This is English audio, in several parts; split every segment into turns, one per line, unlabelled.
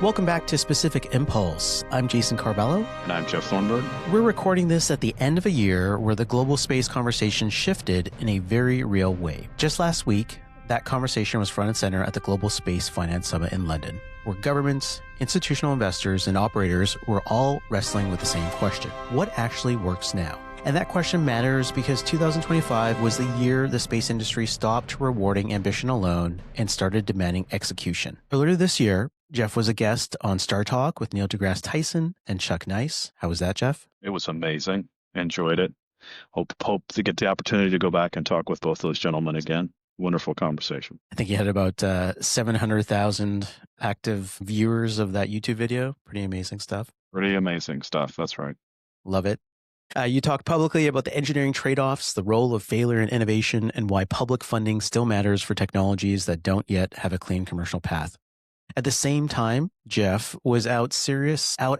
Welcome back to Specific Impulse. I'm Jason Carvalho.
And I'm Jeff Thornburg.
We're recording this at the end of a year where the global space conversation shifted in a very real way. Just last week, that conversation was front and center at the Global Space Finance Summit in London, where governments, institutional investors, and operators were all wrestling with the same question. What actually works now? And that question matters because 2025 was the year the space industry stopped rewarding ambition alone and started demanding execution. Earlier this year, Jeff was a guest on Star Talk with Neil deGrasse Tyson and Chuck Nice. How was that, Jeff?
It was amazing. Enjoyed it. Hope to get the opportunity to go back and talk with both those gentlemen again. Wonderful conversation.
I think you had about 700,000 active viewers of that YouTube video. Pretty amazing stuff.
Pretty amazing stuff. That's right.
Love it. You talked publicly about the engineering trade-offs, the role of failure in innovation, and why public funding still matters for technologies that don't yet have a clean commercial path. At the same time, Jeff was out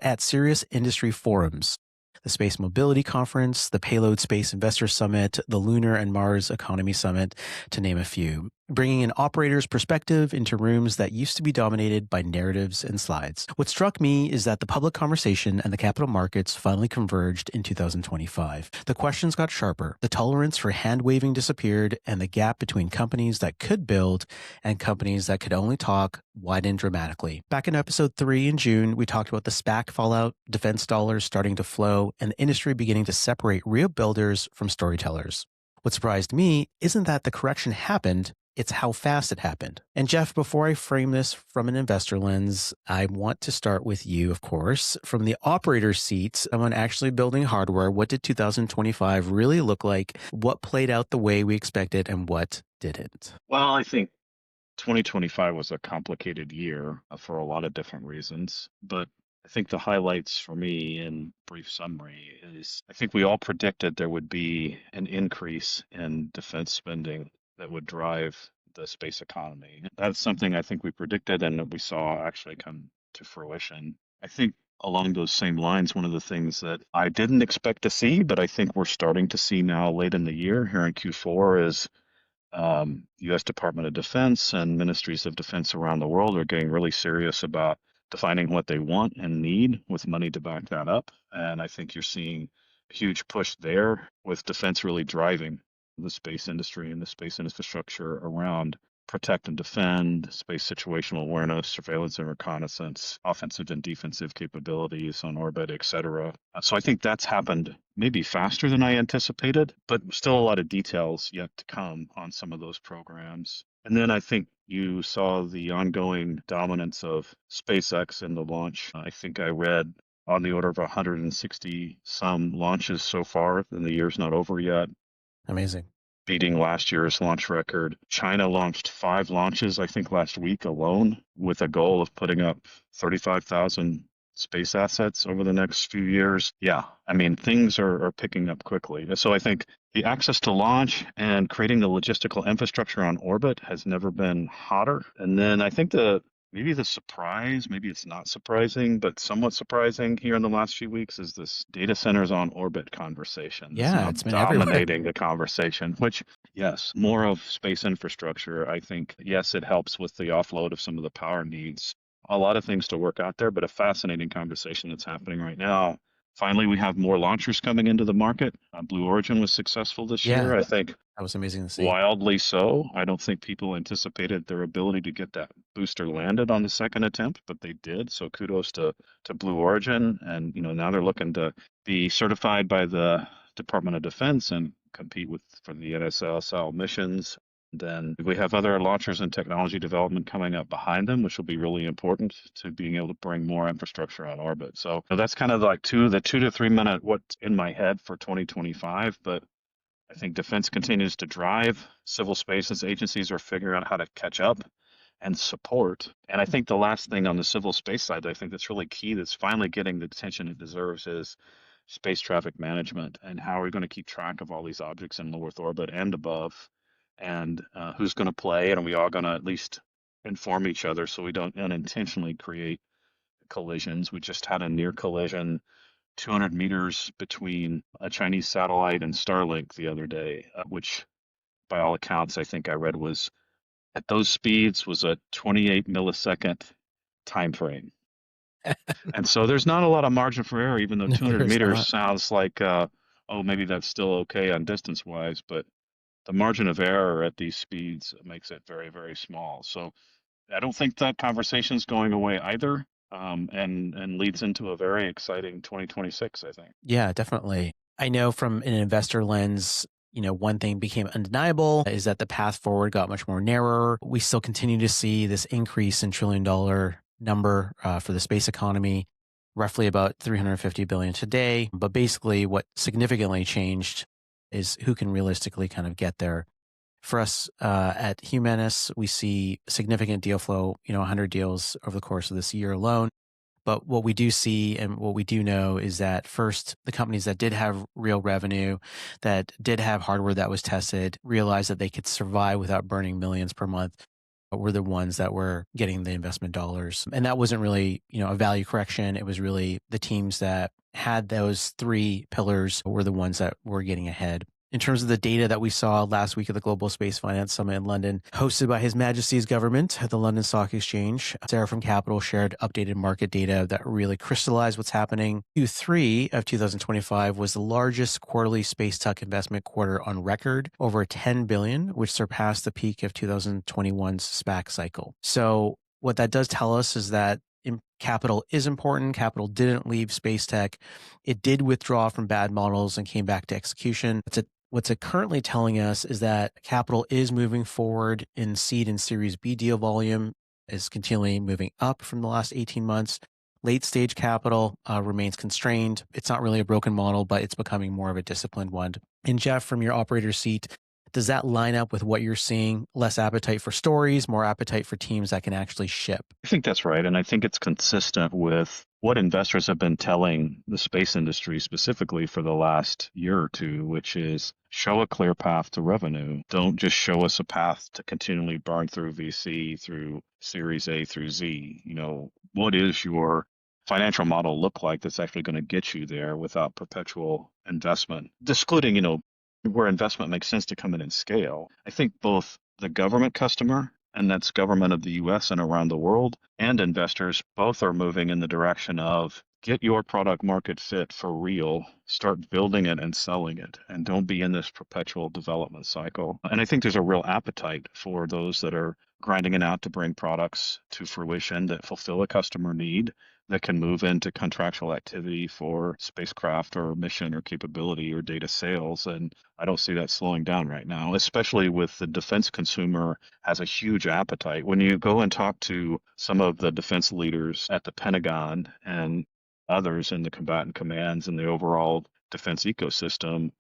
at serious industry forums, the Space Mobility Conference, the Payload Space Investor Summit, the Lunar and Mars Economy Summit, to name a few, bringing an operator's perspective into rooms that used to be dominated by narratives and slides. What struck me is that the public conversation and the capital markets finally converged in 2025. The questions got sharper, the tolerance for hand-waving disappeared, and the gap between companies that could build and companies that could only talk widened dramatically. Back in episode 3 in June, we talked about the SPAC fallout, defense dollars starting to flow, and the industry beginning to separate real builders from storytellers. What surprised me isn't that the correction happened, it's how fast it happened. And Jeff, before I frame this from an investor lens, I want to start with you, of course. From the operator seats, someone actually building hardware, what did 2025 really look like? What played out the way we expected and what didn't?
Well, I think 2025 was a complicated year for a lot of different reasons. But I think the highlights for me in brief summary is I think we all predicted there would be an increase in defense spending that would drive the space economy. That's something I think we predicted and that we saw actually come to fruition. I think along those same lines, one of the things that I didn't expect to see, but I think we're starting to see now late in the year here in Q4 is U.S. Department of Defense and ministries of defense around the world are getting really serious about defining what they want and need with money to back that up. And I think you're seeing a huge push there with defense really driving the space industry and the space infrastructure around protect and defend, space situational awareness, surveillance and reconnaissance, offensive and defensive capabilities on orbit, et cetera. So I think that's happened maybe faster than I anticipated, but still a lot of details yet to come on some of those programs. And then I think you saw the ongoing dominance of SpaceX in the launch. I think I read on the order of 160 some launches so far, and the year's not over yet.
Amazing.
Beating last year's launch record. China launched 5 launches, I think, last week alone, with a goal of putting up 35,000 space assets over the next few years. Yeah, I mean, things are picking up quickly. So I think the access to launch and creating the logistical infrastructure on orbit has never been hotter. And then I think maybe the surprise, maybe it's not surprising, but somewhat surprising here in the last few weeks is this data centers on orbit conversation.
Yeah, it's been
dominating the conversation, which, yes, more of space infrastructure. I think, yes, it helps with the offload of some of the power needs. A lot of things to work out there, but a fascinating conversation that's happening right now. Finally, we have more launchers coming into the market. Blue Origin was successful this year. I think
that was amazing to see.
Wildly so. I don't think people anticipated their ability to get that booster landed on the second attempt, but they did. So kudos to Blue Origin. And now they're looking to be certified by the Department of Defense and compete for the NSSL missions. Then we have other launchers and technology development coming up behind them, which will be really important to being able to bring more infrastructure on orbit. So that's kind of like the 2 to 3 minute what's in my head for 2025. But I think defense continues to drive. Civil spaces agencies are figuring out how to catch up and support. And I think the last thing on the civil space side that I think that's really key, that's finally getting the attention it deserves, is space traffic management and how are we going to keep track of all these objects in low Earth orbit and above, and who's going to play, and are we all going to at least inform each other so we don't unintentionally create collisions. We just had a near collision 200 meters between a Chinese satellite and Starlink the other day, which by all accounts I think I read was at those speeds was a 28 millisecond time frame. And so there's not a lot of margin for error, even though
No,
200
there's
meters
not.
sounds like, oh, maybe that's still okay on distance wise, but the margin of error at these speeds makes it very, very small. So I don't think that conversation is going away either, and leads into a very exciting 2026, I think.
Yeah, definitely. I know from an investor lens, one thing became undeniable is that the path forward got much more narrower. We still continue to see this increase in trillion-dollar number for the space economy, roughly about 350 billion today. But basically, what significantly changed is who can realistically kind of get there. For us at Humanus, we see significant deal flow, 100 deals over the course of this year alone. But what we do see and what we do know is that first, the companies that did have real revenue, that did have hardware that was tested, realized that they could survive without burning millions per month, were the ones that were getting the investment dollars. And that wasn't really, a value correction. It was really the teams that had those three pillars were the ones that were getting ahead. In terms of the data that we saw last week at the Global Space Finance Summit in London, hosted by His Majesty's government at the London Stock Exchange, Sarah from Capital shared updated market data that really crystallized what's happening. Q3 of 2025 was the largest quarterly space tech investment quarter on record, over 10 billion, which surpassed the peak of 2021's SPAC cycle. So what that does tell us is that capital is important. Capital didn't leave space tech. It did withdraw from bad models and came back to execution. What's it currently telling us is that capital is moving forward in seed and Series B deal volume is continually moving up from the last 18 months. Late stage capital remains constrained. It's not really a broken model, but it's becoming more of a disciplined one. And Jeff, from your operator seat, does that line up with what you're seeing? Less appetite for stories, more appetite for teams that can actually ship?
I think that's right. And I think it's consistent with what investors have been telling the space industry specifically for the last year or two, which is show a clear path to revenue. Don't just show us a path to continually burn through VC, through Series A through Z. What is your financial model look like that's actually going to get you there without perpetual investment, excluding, where investment makes sense to come in and scale. I think both the government customer, and that's government of the US and around the world, and investors both are moving in the direction of get your product market fit for real, start building it and selling it, and don't be in this perpetual development cycle. And I think there's a real appetite for those that are grinding it out to bring products to fruition that fulfill a customer need, that can move into contractual activity for spacecraft or mission or capability or data sales. And I don't see that slowing down right now, especially with the defense consumer has a huge appetite. When you go and talk to some of the defense leaders at the Pentagon and others in the combatant commands and the overall defense ecosystem,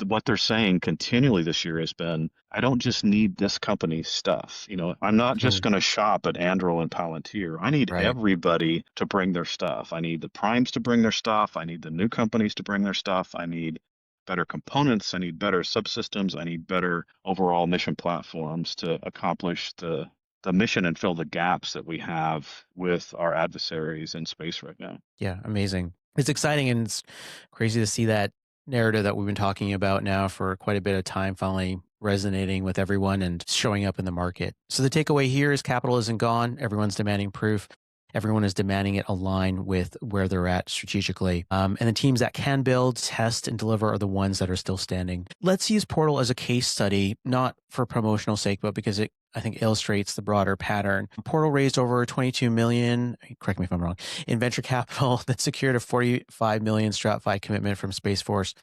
what they're saying continually this year has been, I don't just need this company's stuff. I'm not just going to shop at Anduril and Palantir. I need
Right.
everybody to bring their stuff. I need the primes to bring their stuff. I need the new companies to bring their stuff. I need better components. I need better subsystems. I need better overall mission platforms to accomplish the mission and fill the gaps that we have with our adversaries in space right now.
Yeah, amazing. It's exciting and it's crazy to see that narrative that we've been talking about now for quite a bit of time finally resonating with everyone and showing up in the market. So the takeaway here is capital isn't gone. Everyone's demanding proof. Everyone is demanding it align with where they're at strategically. And the teams that can build, test, and deliver are the ones that are still standing. Let's use Portal as a case study, not for promotional sake, but because it, I think, illustrates the broader pattern. Portal raised over 22 million, correct me if I'm wrong, in venture capital that secured a 45 million Strat-Fi commitment from Space Force.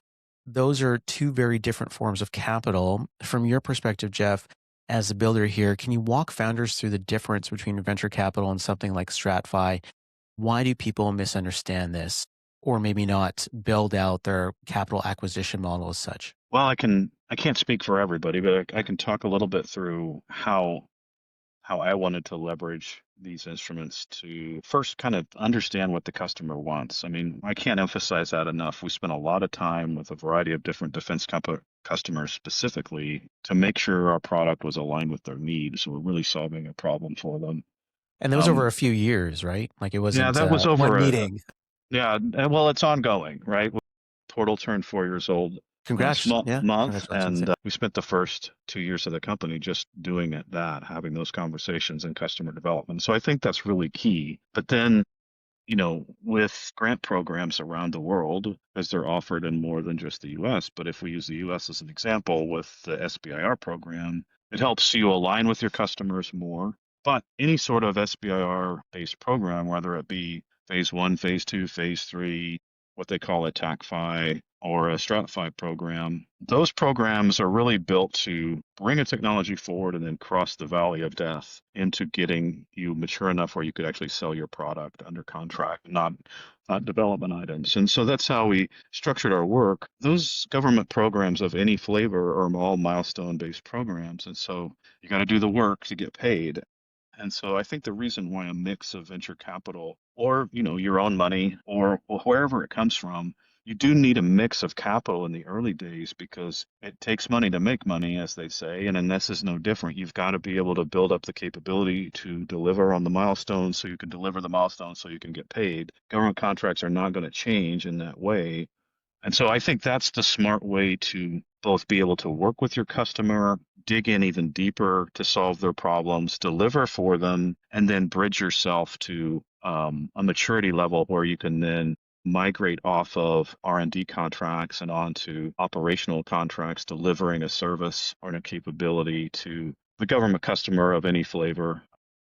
Those are two very different forms of capital. From your perspective, Jeff, as a builder here, can you walk founders through the difference between venture capital and something like StratFi? Why do people misunderstand this or maybe not build out their capital acquisition model as such?
Well, I can't speak for everybody, but I can talk a little bit through how I wanted to leverage these instruments to first kind of understand what the customer wants. I mean, I can't emphasize that enough. We spent a lot of time with a variety of different defense customers specifically to make sure our product was aligned with their needs. So we're really solving a problem for them.
And that was over a few years, right? Like it
Yeah,
wasn't
that was
one
over
meeting.
yeah, well, it's ongoing, right? Portal turned 4 years old last
Congrats. Yeah.
month,
Congratulations.
and
Yeah.
we spent the first 2 years of the company just doing that, having those conversations and customer development. So I think that's really key. But then with grant programs around the world, as they're offered in more than just the US, but if we use the US as an example with the SBIR program, it helps you align with your customers more. But any sort of SBIR based program, whether it be phase one, phase two, phase three, what they call a TAC-Fi or a Strat-Fi program, those programs are really built to bring a technology forward and then cross the valley of death into getting you mature enough where you could actually sell your product under contract, not development items. And so that's how we structured our work. Those government programs of any flavor are all milestone-based programs. And so you got to do the work to get paid. And so I think the reason why a mix of venture capital or, your own money or wherever it comes from, you do need a mix of capital in the early days because it takes money to make money, as they say. And then this is no different. You've got to be able to build up the capability to deliver on the milestones so you can deliver the milestones so you can get paid. Government contracts are not going to change in that way. And so I think that's the smart way to both be able to work with your customer, dig in even deeper to solve their problems, deliver for them, and then bridge yourself to a maturity level where you can then migrate off of R&D contracts and onto operational contracts, delivering a service or a capability to the government customer of any flavor.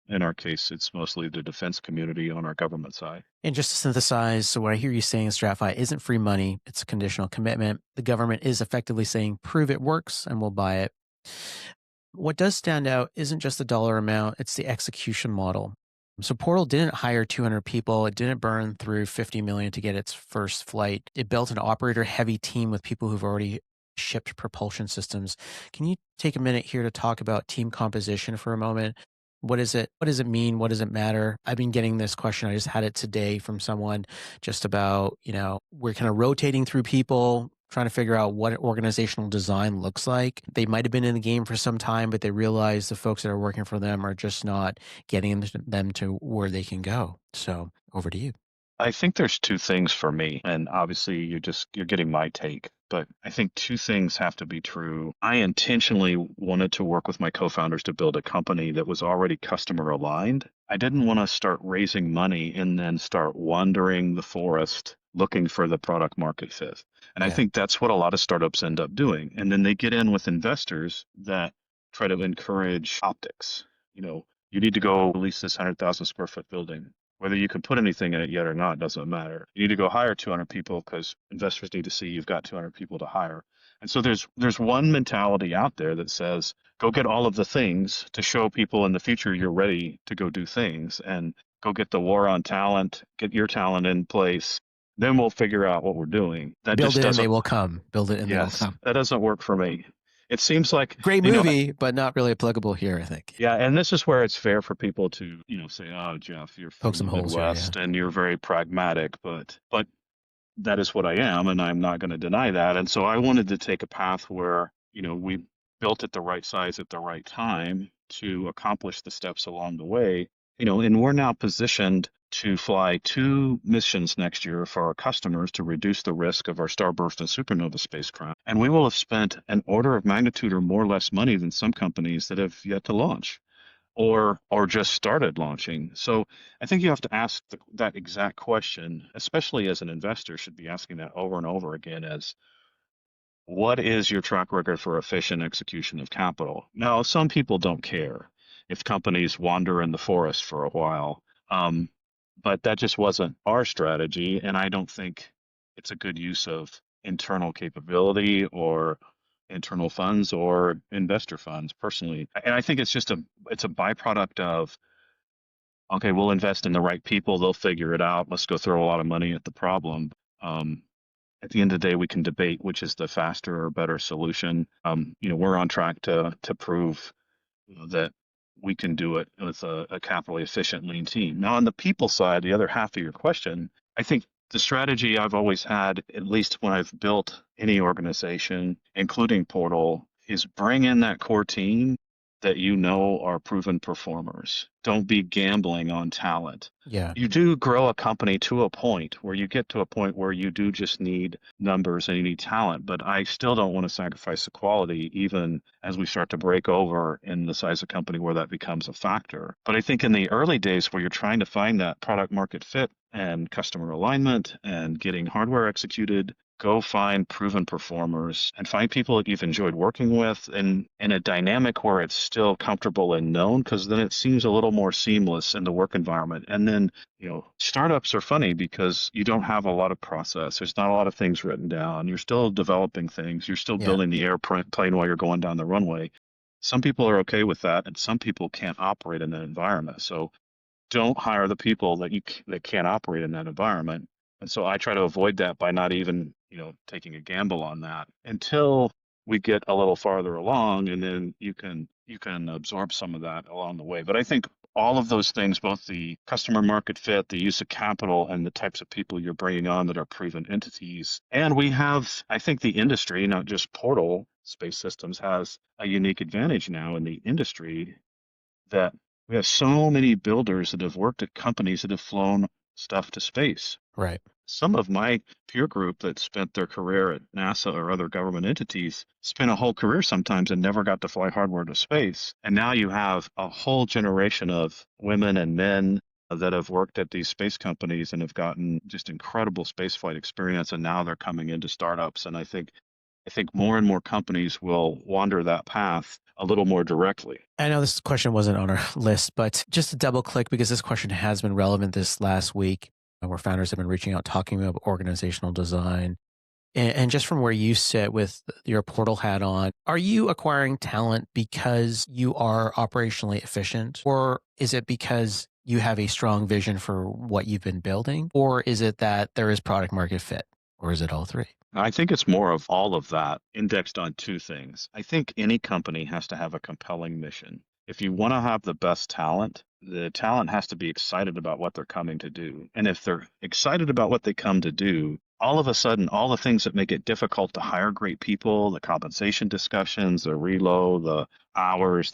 In our case, it's mostly the defense community on our government side.
And just to synthesize, so what I hear you saying is StratFi isn't free money, it's a conditional commitment. The government is effectively saying, prove it works and we'll buy it. What does stand out isn't just the dollar amount, it's the execution model. So Portal didn't hire 200 people. It didn't burn through 50 million to get its first flight. It built an operator-heavy team with people who've already shipped propulsion systems. Can you take a minute here to talk about team composition for a moment? What is it? What does it mean? What does it matter? I've been getting this question. I just had it today from someone just about, we're kind of rotating through people, trying to figure out what organizational design looks like. They might have been in the game for some time, but they realize the folks that are working for them are just not getting them to where they can go. So over to you.
I think there's two things for me, and obviously you're getting my take, but I think two things have to be true. I intentionally wanted to work with my co-founders to build a company that was already customer aligned. I didn't want to start raising money and then start wandering the forest looking for the product market fit. And I think that's what a lot of startups end up doing. And then they get in with investors that try to encourage optics. You need to go lease this 100,000 square foot building. Whether you can put anything in it yet or not doesn't matter. You need to go hire 200 people because investors need to see you've got 200 people to hire. And so there's one mentality out there that says, go get all of the things to show people in the future you're ready to go do things, and go get the war on talent, get your talent in place. Then we'll figure out what we're doing. That
Build
just
it and
doesn't.
they will come. Build it and they will
Yes,
come.
that doesn't work for me. It seems like,
Great movie, but not really applicable here, I think.
yeah, and this is where it's fair for people to, say, "Oh, Jeff, you're
Poke
from the
some holes here,
Midwest and you're very pragmatic," but that is what I am, and I'm not going to deny that. And so I wanted to take a path where, we built it the right size at the right time to accomplish the steps along the way. And we're now positioned to fly 2 missions next year for our customers to reduce the risk of our Starburst and Supernova spacecraft. And we will have spent an order of magnitude or more or less money than some companies that have yet to launch or just started launching. So I think you have to ask that exact question, especially as an investor, should be asking that over and over again as, what is your track record for efficient execution of capital? Now, some people don't care if companies wander in the forest for a while, but that just wasn't our strategy, and I don't think it's a good use of internal capability or internal funds or investor funds personally. And I think it's a byproduct of, okay, we'll invest in the right people, they'll figure it out. Let's go throw a lot of money at the problem. At the end of the day, we can debate which is the faster or better solution. We're on track to prove that we can do it with a capitally efficient, lean team. Now, on the people side, the other half of your question, I think the strategy I've always had, at least when I've built any organization, including Portal, is bring in that core team that you know are proven performers. Don't be gambling on talent.
Yeah.
You do grow a company to a point where you get to a point where you do just need numbers and you need talent, but I still don't want to sacrifice the quality even as we start to break over in the size of company where that becomes a factor. But I think in the early days where you're trying to find that product market fit and customer alignment and getting hardware executed, go find proven performers and find people that you've enjoyed working with and in a dynamic where it's still comfortable and known, because then it seems a little more seamless in the work environment. And then, startups are funny because you don't have a lot of process. There's not a lot of things written down. You're still developing things. You're still
Yeah.
building the airplane while you're going down the runway. Some people are okay with that, and some people can't operate in that environment. So don't hire the people that can't operate in that environment. And so I try to avoid that by not even, taking a gamble on that until we get a little farther along, and then you can absorb some of that along the way. But I think all of those things, both the customer market fit, the use of capital, and the types of people you're bringing on that are proven entities. And we have, I think the industry, not just Portal Space Systems, has a unique advantage now in the industry that we have so many builders that have worked at companies that have flown stuff to space.
Right.
Some of my peer group that spent their career at NASA or other government entities spent a whole career sometimes and never got to fly hardware to space. And now you have a whole generation of women and men that have worked at these space companies and have gotten just incredible spaceflight experience. And now they're coming into startups. And I think more and more companies will wander that path a little more directly.
I know this question wasn't on our list, but just to double click, because this question has been relevant this last week, where founders have been reaching out, talking about organizational design. And just from where you sit with your portal hat on, are you acquiring talent because you are operationally efficient? Or is it because you have a strong vision for what you've been building? Or is it that there is product market fit? Or is it all three?
I think it's more of all of that indexed on two things. I think any company has to have a compelling mission. If you want to have the best talent, the talent has to be excited about what they're coming to do. And if they're excited about what they come to do, all of a sudden, all the things that make it difficult to hire great people, the compensation discussions, the reload, the hours,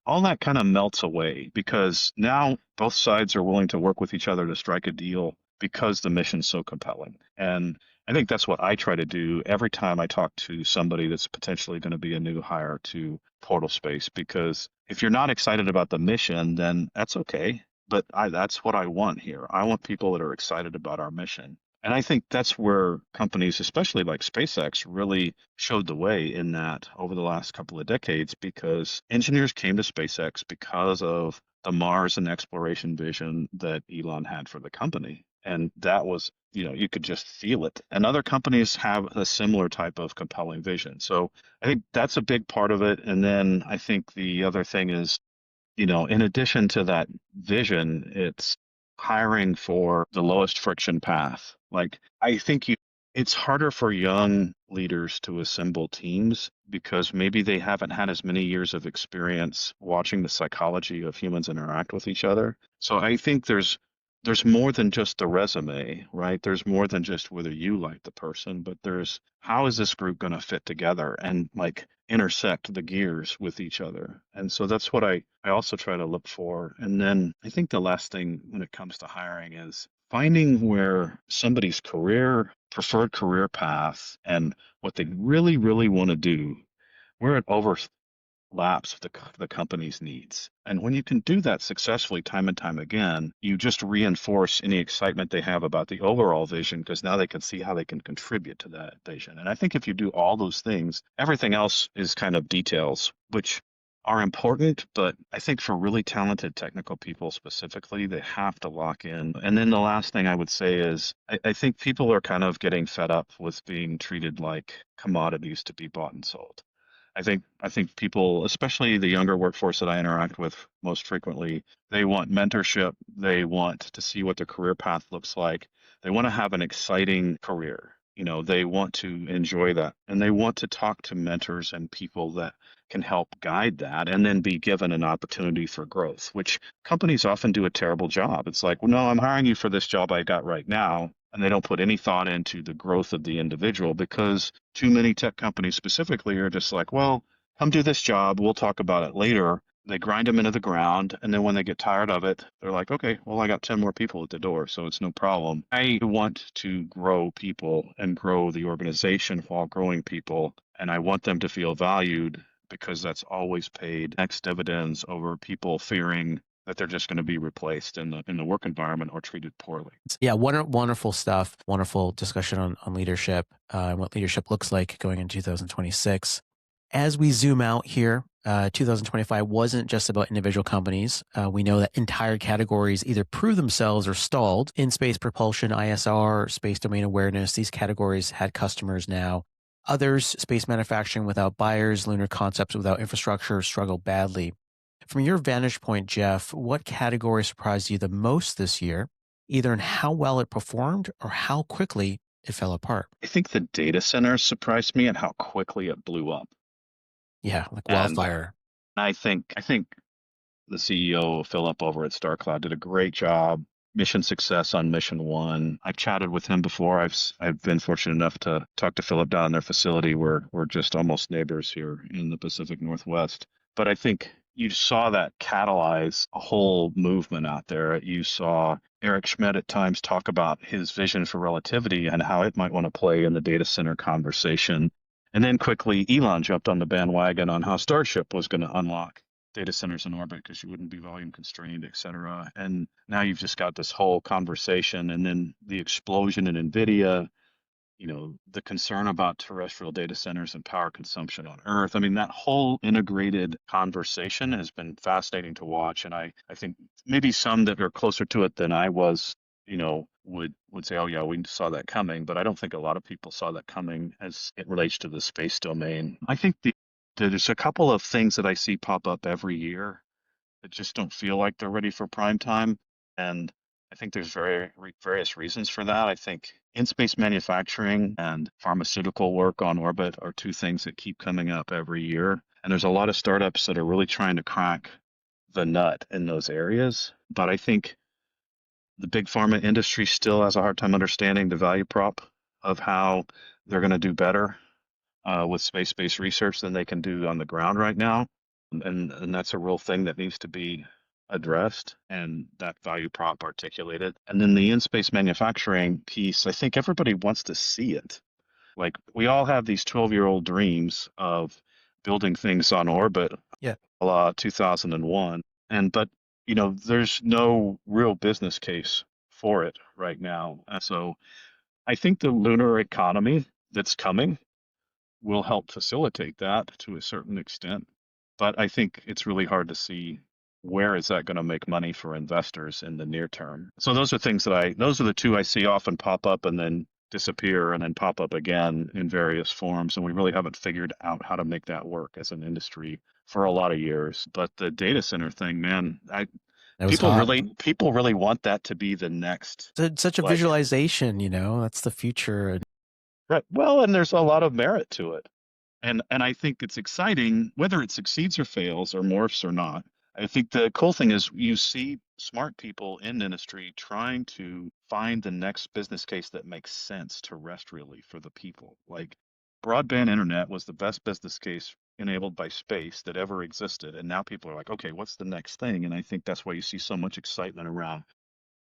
all that kind of melts away because now both sides are willing to work with each other to strike a deal because the mission's so compelling. And I think that's what I try to do every time I talk to somebody that's potentially going to be a new hire to Portal Space, because if you're not excited about the mission, then that's okay. But that's what I want here. I want people that are excited about our mission. And I think that's where companies, especially like SpaceX, really showed the way in that over the last couple of decades, because engineers came to SpaceX because of the Mars and exploration vision that Elon had for the company. And that was, you could just feel it. And other companies have a similar type of compelling vision. So I think that's a big part of it. And then I think the other thing is, in addition to that vision, it's hiring for the lowest friction path. Like, I think it's harder for young leaders to assemble teams because maybe they haven't had as many years of experience watching the psychology of humans interact with each other. So I think there's more than just the resume, right? There's more than just whether you like the person, but there's how is this group going to fit together and like intersect the gears with each other. And so that's what I also try to look for. And then I think the last thing when it comes to hiring is finding where somebody's preferred career path and what they really, really want to do, where it overlaps the company's needs. And when you can do that successfully time and time again, you just reinforce any excitement they have about the overall vision because now they can see how they can contribute to that vision. And I think if you do all those things, everything else is kind of details, which are important, but I think for really talented technical people specifically, they have to lock in. And then the last thing I would say is I think people are kind of getting fed up with being treated like commodities to be bought and sold. I think people, especially the younger workforce that I interact with most frequently, they want mentorship. They want to see what their career path looks like. They want to have an exciting career. They want to enjoy that, and they want to talk to mentors and people that can help guide that and then be given an opportunity for growth, which companies often do a terrible job. It's like, well, no, I'm hiring you for this job I got right now. And they don't put any thought into the growth of the individual because too many tech companies specifically are just like, well, come do this job. We'll talk about it later. they grind them into the ground, and then when they get tired of it, they're like, okay, well, I got 10 more people at the door, so it's no problem. I want to grow people and grow the organization while growing people, and I want them to feel valued because that's always paid next dividends over people fearing that they're just going to be replaced in the work environment or treated poorly.
Yeah, wonderful stuff. Wonderful discussion on leadership and what leadership looks like going into 2026. As we zoom out here, 2025 wasn't just about individual companies. We know that entire categories either proved themselves or stalled. In space propulsion, ISR, space domain awareness, these categories had customers now. Others, space manufacturing without buyers, lunar concepts without infrastructure, struggled badly. From your vantage point, Jeff, what category surprised you the most this year, either in how well it performed or how quickly it fell apart?
I think the data centers surprised me at how quickly it blew up.
Yeah, like
And
wildfire.
I think the CEO, Philip over at StarCloud, did a great job. Mission success on mission one. I've chatted with him before. I've been fortunate enough to talk to Philip down in their facility. We're just almost neighbors here in the Pacific Northwest. But I think you saw that catalyze a whole movement out there. You saw Eric Schmidt at times talk about his vision for relativity and how it might want to play in the data center conversation. And then quickly, Elon jumped on the bandwagon on how Starship was going to unlock data centers in orbit because you wouldn't be volume constrained, et cetera. And now you've just got this whole conversation, and then the explosion in NVIDIA, the concern about terrestrial data centers and power consumption on Earth. I mean, that whole integrated conversation has been fascinating to watch. And I think maybe some that are closer to it than I was, would say, oh yeah, we saw that coming. But I don't think a lot of people saw that coming as it relates to the space domain. I think there's a couple of things that I see pop up every year that just don't feel like they're ready for prime time. And I think there's various reasons for that. I think in-space manufacturing and pharmaceutical work on orbit are two things that keep coming up every year. And there's a lot of startups that are really trying to crack the nut in those areas. But I think the big pharma industry still has a hard time understanding the value prop of how they're going to do better with space-based research than they can do on the ground right now. And that's a real thing that needs to be addressed and that value prop articulated. And then the in-space manufacturing piece, I think everybody wants to see it. Like we all have these 12-year-old dreams of building things on orbit,
Yeah.
a la 2001. But there's no real business case for it right now. And so I think the lunar economy that's coming will help facilitate that to a certain extent. But I think it's really hard to see where is that going to make money for investors in the near term. So those are the two I see often pop up and then disappear and then pop up again in various forms. And we really haven't figured out how to make that work as an industry for a lot of years. But the data center thing, man,
That was
people
hot.
really want that to be the next,
Such a
like,
visualization, that's the future.
right. Well, and there's a lot of merit to it. And I think it's exciting whether it succeeds or fails or morphs or not. I think the cool thing is you see smart people in industry trying to find the next business case that makes sense terrestrially for the people. Like broadband internet was the best business case enabled by space that ever existed. And now people are like, okay, what's the next thing? And I think that's why you see so much excitement around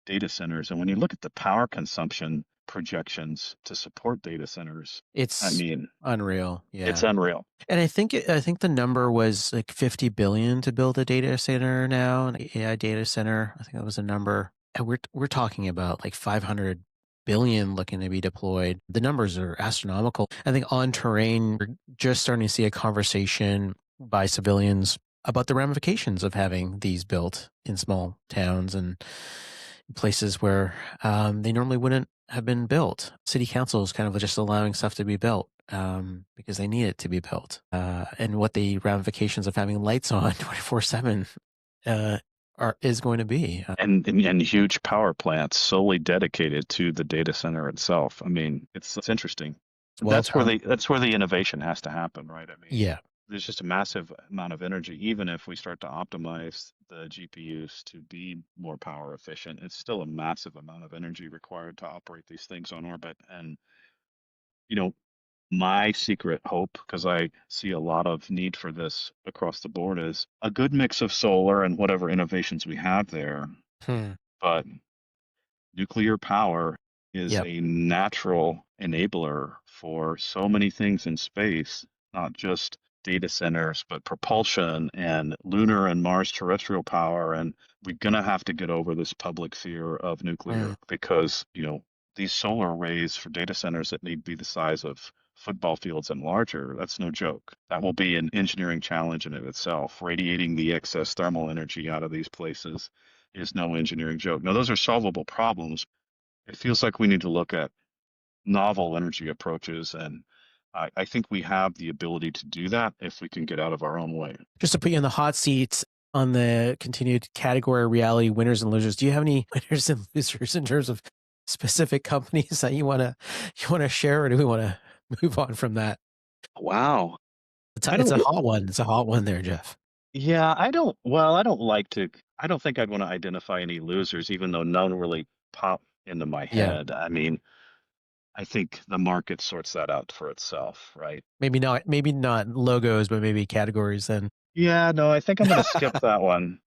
data centers. And when you look at the power consumption projections to support data centers, I
It's
mean,
unreal.
it's
Yeah.
unreal.
And I think the number was like 50 billion to build a data center now, an AI data center. I think that was a number. And we're talking about like 500 billion looking to be deployed. The numbers are astronomical. I think on terrain, we're just starting to see a conversation by civilians about the ramifications of having these built in small towns and places where they normally wouldn't have been built. City council is kind of just allowing stuff to be built because they need it to be built. And what the ramifications of having lights on 24/7 is going to be.
And huge power plants solely dedicated to the data center itself. I mean, it's interesting.
Well done.
That's where the innovation has to happen, right? I mean,
Yeah.
there's just a massive amount of energy. Even if we start to optimize the GPUs to be more power efficient, it's still a massive amount of energy required to operate these things on orbit. And you know, My secret hope, because I see a lot of need for this across the board, is a good mix of solar and whatever innovations we have there.
Hmm.
But nuclear power is
Yep.
a natural enabler for so many things in space, not just data centers, but propulsion and lunar and Mars terrestrial power. And we're going to have to get over this public fear of
Mm.
nuclear because, these solar arrays for data centers that need to be the size of football fields and larger, that's no joke. That will be an engineering challenge in of itself. Radiating the excess thermal energy out of these places is no engineering joke. Now, those are solvable problems. It feels like we need to look at novel energy approaches, and I think we have the ability to do that if we can get out of our own way.
Just to put you in the hot seat on the continued category reality winners and losers, do you have any winners and losers in terms of specific companies that you wanna share, or do we want to move on from that?
Wow. I
It's
don't,
a hot one. It's a hot one there, Jeff.
yeah, I don't like to, I don't think I'd want to identify any losers, even though none really pop into my
Yeah,
head. I mean, I think the market sorts that out for itself, right?
maybe not logos, but maybe categories then.
Yeah, no, I think I'm going to skip that one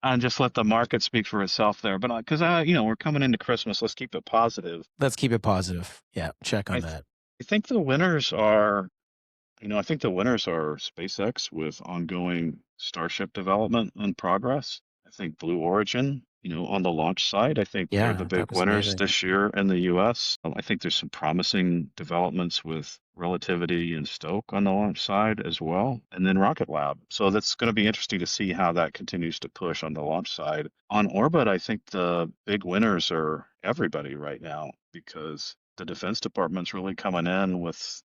and just let the market speak for itself there. But because we're coming into Christmas, let's keep it positive.
Let's keep it positive. Yeah, check
I
on
th
that.
I think the winners are, I think the winners are SpaceX with ongoing Starship development and progress. I think Blue Origin, on the launch side, I think they're the
Yeah,
big
that was
winners
amazing.
this year in the US. I think there's some promising developments with Relativity and Stoke on the launch side as well, and then Rocket Lab. So that's going to be interesting to see how that continues to push on the launch side. On orbit, I think the big winners are everybody right now because the Defense Department's really coming in with,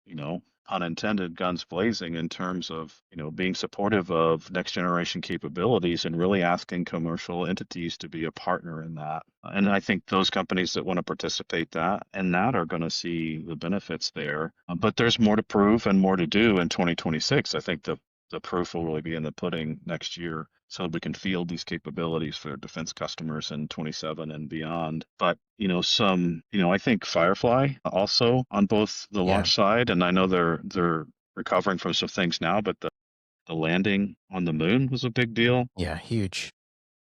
pun intended, guns blazing in terms of, being supportive of next generation capabilities and really asking commercial entities to be a partner in that. And I think those companies that want to participate in that are going to see the benefits there. But there's more to prove and more to do in 2026. I think the proof will really be in the pudding next year so we can field these capabilities for defense customers in 27 and beyond. But, I think Firefly also on both the
Yeah,
launch side, and I know they're recovering from some things now, but the landing on the moon was a big deal.
yeah, huge.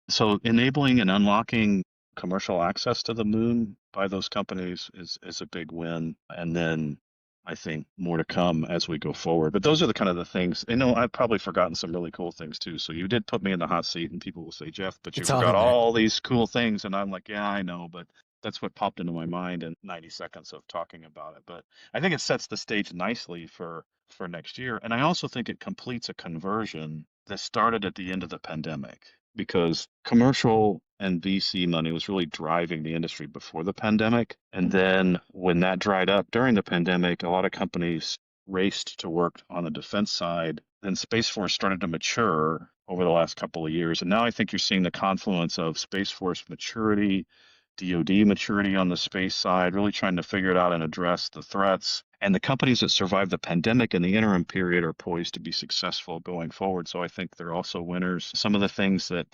So enabling and unlocking commercial access to the moon by those companies is a big win. And then I think more to come as we go forward. But those are the kind of the things. I've probably forgotten some really cool things too. So you did put me in the hot seat, and people will say, Jeff, but you
It's all
forgot
in there.
all these cool things. And I'm like, yeah, I know, but that's what popped into my mind in 90 seconds of talking about it. But I think it sets the stage nicely for next year. And I also think it completes a conversion that started at the end of the pandemic because commercial and VC money was really driving the industry before the pandemic. And then when that dried up during the pandemic, a lot of companies raced to work on the defense side. Then Space Force started to mature over the last couple of years. And now I think you're seeing the confluence of Space Force maturity, DoD maturity on the space side, really trying to figure it out and address the threats. And the companies that survived the pandemic in the interim period are poised to be successful going forward. So I think they're also winners. Some of the things that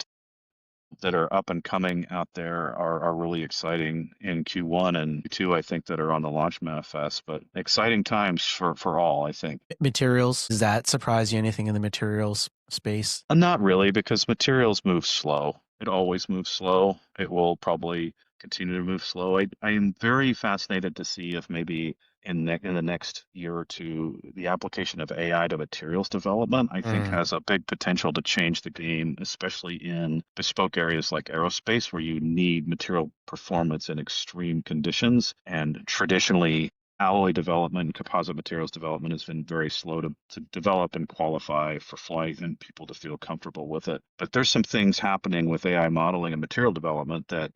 are up and coming out there are really exciting in Q1 and Q2, I think, that are on the launch manifest. But exciting times for all, I think.
Materials, does that surprise you? Anything in the materials space?
Not really, because materials move slow. It always moves slow. It will probably continue to move slow. I am very fascinated to see if maybe in the next year or two, the application of AI to materials development, I think,
Mm.
has a big potential to change the game, especially in bespoke areas like aerospace, where you need material performance in extreme conditions. And traditionally, alloy development and composite materials development has been very slow to develop and qualify for flight and people to feel comfortable with it. But there's some things happening with AI modeling and material development that,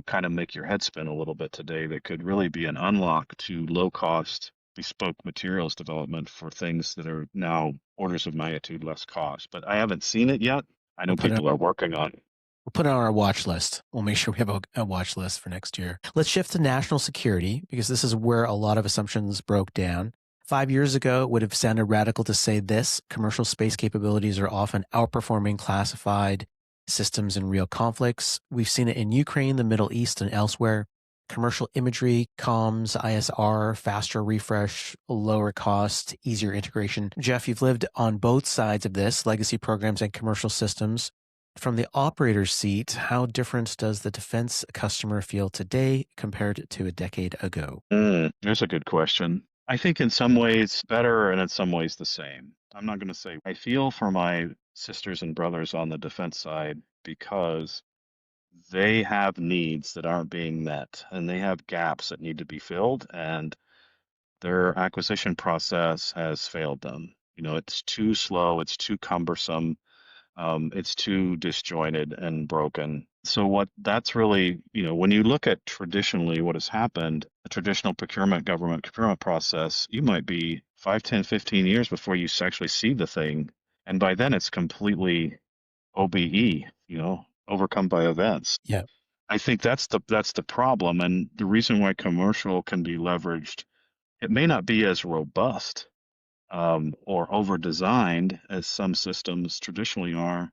kind of make your head spin a little bit today that could really be an unlock to low cost bespoke materials development for things that are now orders of magnitude less cost. But I haven't seen it yet. I
We'll
know
put it.
people are working on it.
We'll put it on our watch list. We'll make sure we have a watch list for next year. Let's shift to national security because this is where a lot of assumptions broke down. 5 years ago, it would have sounded radical to say this: commercial space capabilities are often outperforming classified systems in real conflicts. We've seen it in Ukraine, the Middle East, and elsewhere. commercial imagery, comms, ISR, faster refresh, lower cost, easier integration. Jeff, you've lived on both sides of this, legacy programs and commercial systems. From the operator's seat, how different does the defense customer feel today compared to a decade ago?
There's a good question. I think in some ways better and in some ways the same. I'm not going to say I feel for my sisters and brothers on the defense side because they have needs that aren't being met and they have gaps that need to be filled, and their acquisition process has failed them. It's too slow, it's too cumbersome, it's too disjointed and broken. So what that's really, when you look at traditionally what has happened, a traditional government procurement process, you might be 5, 10, 15 years before you actually see the thing. And by then it's completely OBE, overcome by events.
Yeah.
I think that's the problem. And the reason why commercial can be leveraged, it may not be as robust or over designed as some systems traditionally are.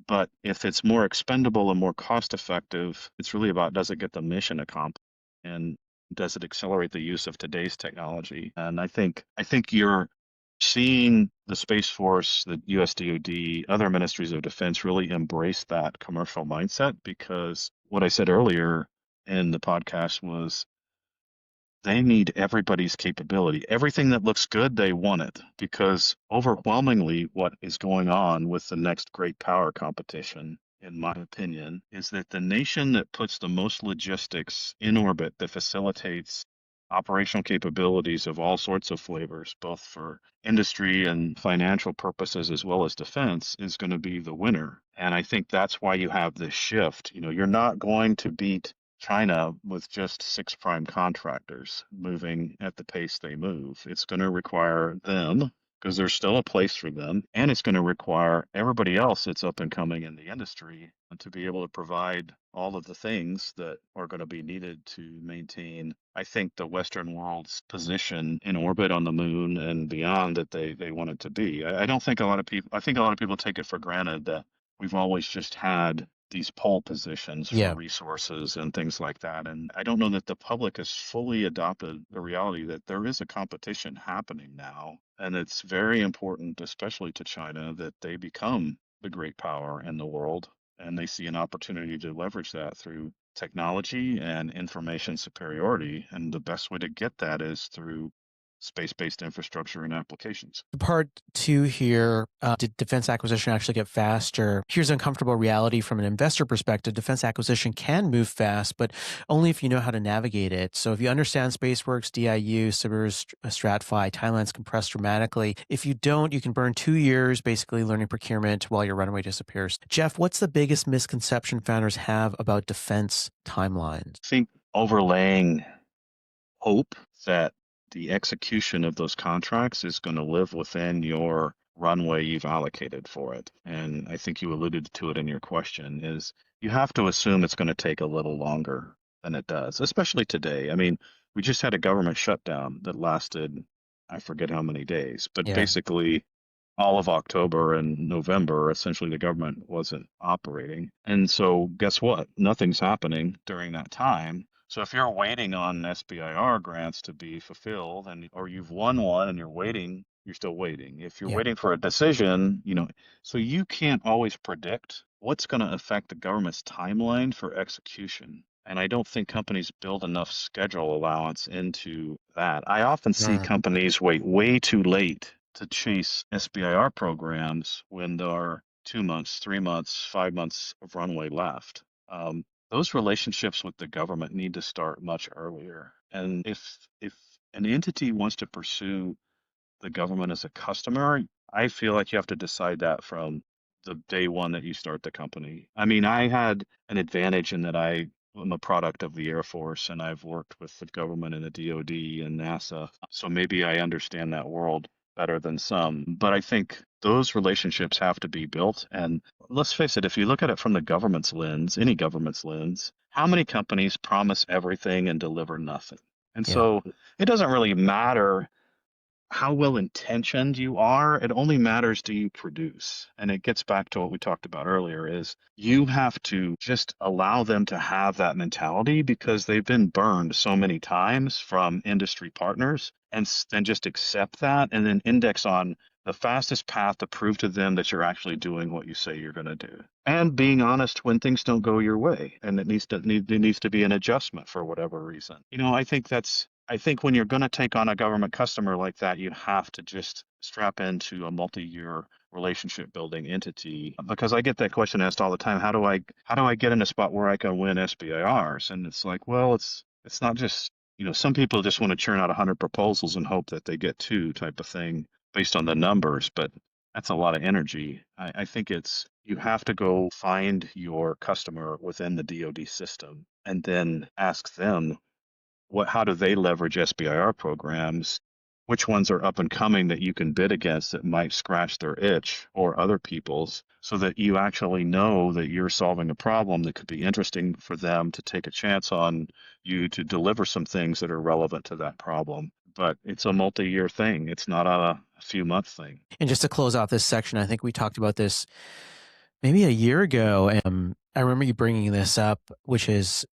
But if it's more expendable and more cost effective, it's really about, does it get the mission accomplished, and does it accelerate the use of today's technology? And I think you're seeing the Space Force, the US DoD, other ministries of defense really embrace that commercial mindset, because what I said earlier in the podcast was they need everybody's capability. Everything that looks good, they want it, because overwhelmingly, what is going on with the next great power competition, in my opinion, is that the nation that puts the most logistics in orbit, that facilitates operational capabilities of all sorts of flavors, both for industry and financial purposes as well as defense, is going to be the winner. And I think that's why you have this shift. You're not going to beat China with just six prime contractors moving at the pace they move. It's going to require them, because there's still a place for them, and it's going to require everybody else that's up and coming in the industry to be able to provide all of the things that are going to be needed to maintain, I think, the Western world's position in orbit on the moon and beyond that they want it to be. I don't think a lot of people, I think a lot of people take it for granted that we've always just had these pole positions for
Yeah.
resources and things like that. And I don't know that the public has fully adopted the reality that there is a competition happening now. And it's very important, especially to China, that they become the great power in the world. And they see an opportunity to leverage that through technology and information superiority. And the best way to get that is through space-based infrastructure and applications.
Part two here, did defense acquisition actually get faster? Here's an uncomfortable reality from an investor perspective. Defense acquisition can move fast, but only if you know how to navigate it. So if you understand SpaceWorks, DIU, Sibir's Strat-Fi, timelines compress dramatically. If you don't, you can burn 2 years basically learning procurement while your runway disappears. Jeff, what's the biggest misconception founders have about defense timelines?
I think overlaying hope that the execution of those contracts is going to live within your runway you've allocated for it. And I think you alluded to it in your question, is you have to assume it's going to take a little longer than it does, especially today. I mean, we just had a government shutdown that lasted, I forget how many days, but
Yeah.
basically all of October and November, essentially the government wasn't operating. And so guess what? Nothing's happening during that time. So if you're waiting on SBIR grants to be fulfilled, and or you've won one and you're waiting, you're still waiting. If you're
Yeah.
waiting for a decision, so you can't always predict what's going to affect the government's timeline for execution. And I don't think companies build enough schedule allowance into that. I often see companies wait way too late to chase SBIR programs when there are 2 months, 3 months, 5 months of runway left. Those relationships with the government need to start much earlier. And if an entity wants to pursue the government as a customer, I feel like you have to decide that from the day one that you start the company. I mean, I had an advantage in that I am a product of the Air Force, and I've worked with the government and the DoD and NASA. So maybe I understand that world better than some. But I think those relationships have to be built. And let's face it, if you look at it from the government's lens, any government's lens, how many companies promise everything and deliver nothing? And
Yeah.
so it doesn't really matter how well intentioned you are. It only matters do you produce. And it gets back to what we talked about earlier is you have to just allow them to have that mentality because they've been burned so many times from industry partners and just accept that and then index on the fastest path to prove to them that you're actually doing what you say you're going to do. And being honest when things don't go your way and there needs to be an adjustment for whatever reason. I think when you're going to take on a government customer like that, you have to just strap into a multi-year relationship building entity because I get that question asked all the time. How do I get in a spot where I can win SBIRs? And it's like, well, it's not just, some people just want to churn out 100 proposals and hope that they get two type of thing based on the numbers, but that's a lot of energy. I think you have to go find your customer within the DoD system and then ask them how do they leverage SBIR programs? Which ones are up and coming that you can bid against that might scratch their itch or other people's so that you actually know that you're solving a problem that could be interesting for them to take a chance on you to deliver some things that are relevant to that problem. But it's a multi-year thing. It's not a few month thing.
And just to close out this section, I think we talked about this maybe a year ago. And I remember you bringing this up, which is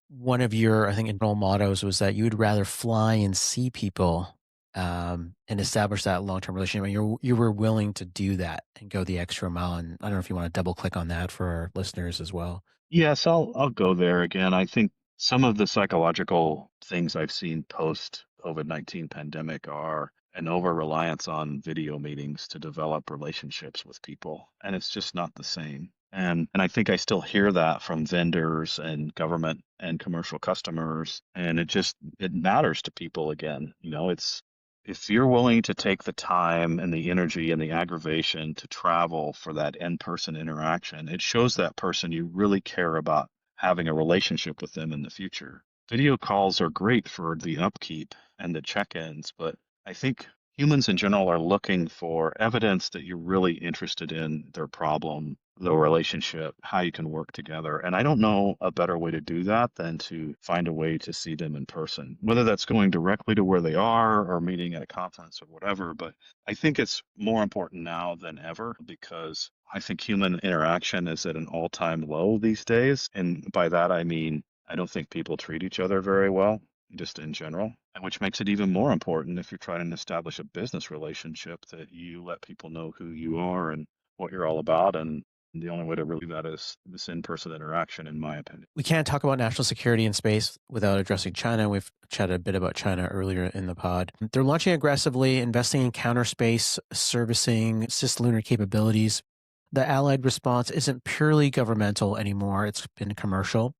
one of your, I think, internal mottos was that you would rather fly and see people and establish that long-term relationship. And you were willing to do that and go the extra mile. And I don't know if you want to double click on that for our listeners as well.
Yes, I'll go there again. I think some of the psychological things I've seen post COVID-19 pandemic are an over reliance on video meetings to develop relationships with people, and it's just not the same. And I think I still hear that from vendors and government and commercial customers, and it matters to people again. It's if you're willing to take the time and the energy and the aggravation to travel for that in-person interaction, it shows that person you really care about having a relationship with them in the future. Video calls are great for the upkeep and the check-ins, but I think humans in general are looking for evidence that you're really interested in their problem, the relationship, how you can work together. And I don't know a better way to do that than to find a way to see them in person, whether that's going directly to where they are or meeting at a conference or whatever. But I think it's more important now than ever because I think human interaction is at an all-time low these days. And by that, I mean, I don't think people treat each other very well, just in general, and which makes it even more important if you're trying to establish a business relationship that you let people know who you are and what you're all about. And the only way to really do that is this in-person interaction, in my opinion.
We can't talk about national security in space without addressing China. We've chatted a bit about China earlier in the pod. They're launching aggressively, investing in counter space, servicing cislunar capabilities. The Allied response isn't purely governmental anymore. It's been commercial.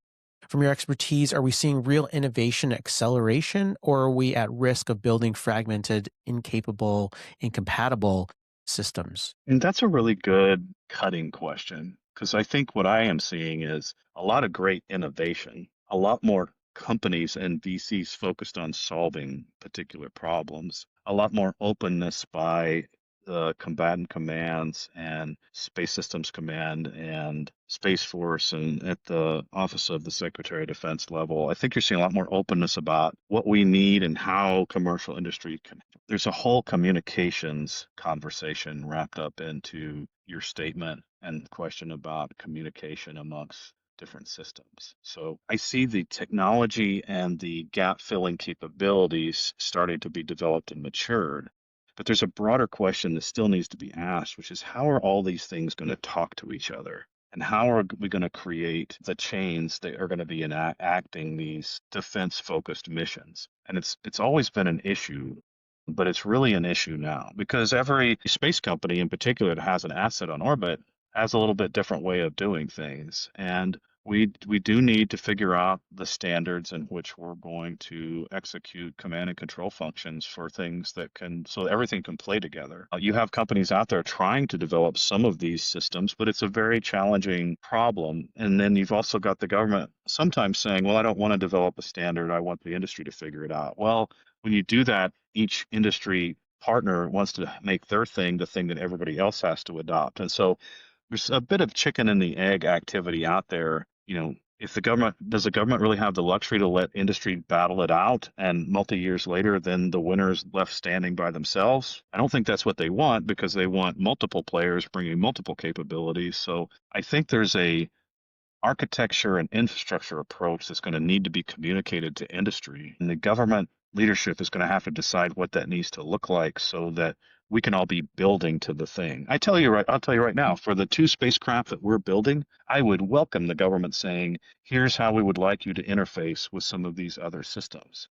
From your expertise, are we seeing real innovation acceleration, or are we at risk of building fragmented, incapable, incompatible systems?
And that's a really good cutting question because I think what I am seeing is a lot of great innovation, a lot more companies and VCs focused on solving particular problems, a lot more openness by the combatant commands and Space Systems Command and Space Force and at the Office of the Secretary of Defense level. I think you're seeing a lot more openness about what we need and how commercial industry can. There's a whole communications conversation wrapped up into your statement and the question about communication amongst different systems. So I see the technology and the gap filling capabilities starting to be developed and matured. But there's a broader question that still needs to be asked, which is how are all these things going to talk to each other? And how are we going to create the chains that are going to be enacting these defense-focused missions? And it's always been an issue, but it's really an issue now because every space company in particular that has an asset on orbit has a little bit different way of doing things. And we do need to figure out the standards in which we're going to execute command and control functions for things so everything can play together. You have companies out there trying to develop some of these systems, but it's a very challenging problem. And then you've also got the government sometimes saying, well, I don't want to develop a standard. I want the industry to figure it out. Well, when you do that, each industry partner wants to make their thing the thing that everybody else has to adopt. And so there's a bit of chicken and the egg activity out there, if the government does the government really have the luxury to let industry battle it out and multi-years later then the winners left standing by themselves? I don't think that's what they want because they want multiple players bringing multiple capabilities. So I think there's a architecture and infrastructure approach that's going to need to be communicated to industry. And the government leadership is going to have to decide what that needs to look like so that we can all be building to the thing. I'll tell you right now, for the two spacecraft that we're building, I would welcome the government saying, here's how we would like you to interface with some of these other systems.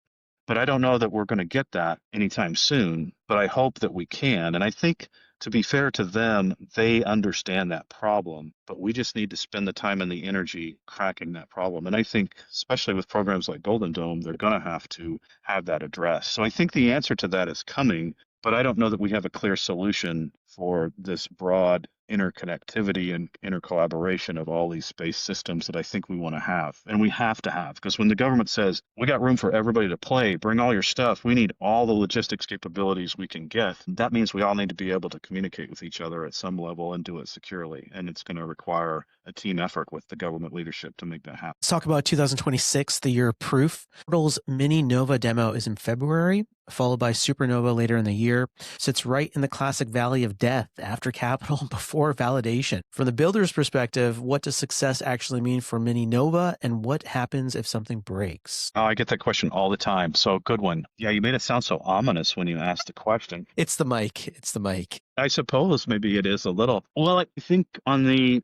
But I don't know that we're going to get that anytime soon, but I hope that we can. And I think, to be fair to them, they understand that problem, but we just need to spend the time and the energy cracking that problem. And I think, especially with programs like Golden Dome, they're going to have that addressed. So I think the answer to that is coming, but I don't know that we have a clear solution for this broad interconnectivity and intercollaboration of all these space systems that I think we want to have. And we have to have, because when the government says, we got room for everybody to play, bring all your stuff, we need all the logistics capabilities we can get. That means we all need to be able to communicate with each other at some level and do it securely. And it's going to require a team effort with the government leadership to make that happen.
Let's talk about 2026, the year of proof. Orbital's mini nova demo is in February, followed by supernova later in the year. Sits right in the classic valley of death, after capital, before validation. From the builder's perspective, what does success actually mean for mini nova, and what happens if something breaks?
Oh, I get that question all the time. So good one. Yeah, you made it sound so ominous when you asked the question.
It's the mic. It's the mic.
I suppose maybe it is a little. Well, I think on the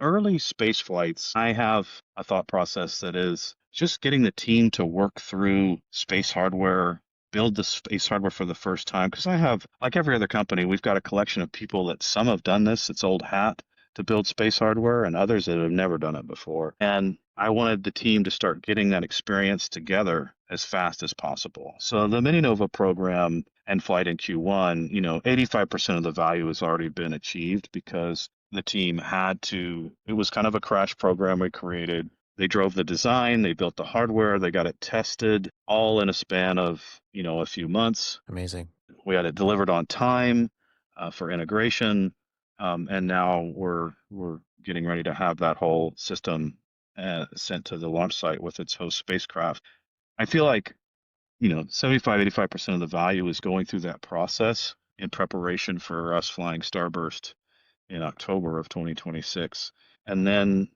early space flights, I have a thought process that is just getting the team to work through space hardware, build the space hardware for the first time. Because I have, like every other company, we've got a collection of people that some have done this, it's old hat to build space hardware, and others that have never done it before. And I wanted the team to start getting that experience together as fast as possible. So the Mininova program and flight in Q1, 85% of the value has already been achieved because the team it was kind of a crash program we created. They drove the design, they built the hardware, they got it tested all in a span of, a few months.
Amazing.
We had it delivered on time for integration. And now we're getting ready to have that whole system sent to the launch site with its host spacecraft. I feel like 75-85% of the value is going through that process in preparation for us flying Starburst in October of 2026. And then,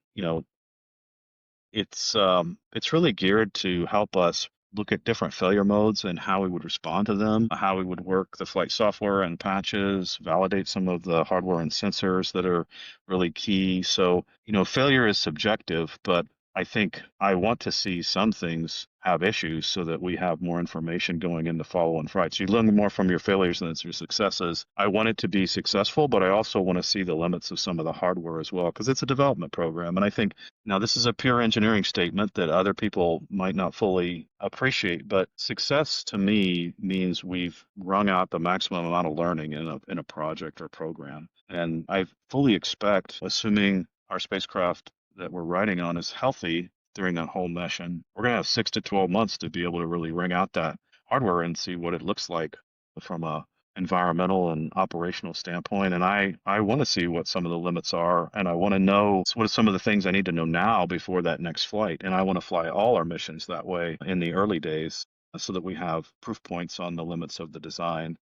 it's really geared to help us look at different failure modes and how we would respond to them, how we would work the flight software and patches, validate some of the hardware and sensors that are really key. So, failure is subjective, but I think I want to see some things have issues so that we have more information going into follow-on flights. You learn more from your failures than your successes. I want it to be successful, but I also want to see the limits of some of the hardware as well, because it's a development program. And I think now this is a pure engineering statement that other people might not fully appreciate, but success to me means we've wrung out the maximum amount of learning in a project or program. And I fully expect, assuming our spacecraft that we're riding on is healthy during that whole mission, we're going to have 6 to 12 months to be able to really wring out that hardware and see what it looks like from a environmental and operational standpoint. And I want to see what some of the limits are, and I want to know what are some of the things I need to know now before that next flight. And I want to fly all our missions that way in the early days so that we have proof points on the limits of the design.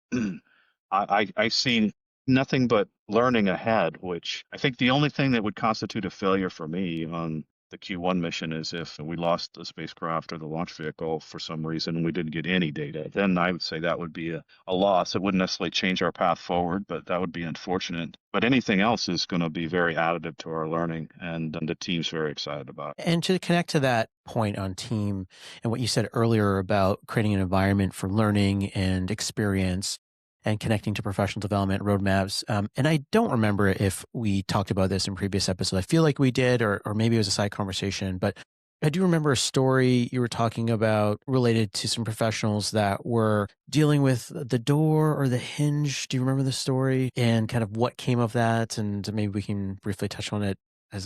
I've seen nothing but learning ahead, which I think the only thing that would constitute a failure for me on the Q1 mission is if we lost the spacecraft or the launch vehicle for some reason and we didn't get any data. Then I would say that would be a loss. It wouldn't necessarily change our path forward, but that would be unfortunate. But anything else is going to be very additive to our learning, and the team's very excited about it.
And to connect to that point on team and what you said earlier about creating an environment for learning and experience and connecting to professional development roadmaps. And I don't remember if we talked about this in previous episodes. I feel like we did, or maybe it was a side conversation, but I do remember a story you were talking about related to some professionals that were dealing with the door or the hinge. Do you remember the story and kind of what came of that? And maybe we can briefly touch on it I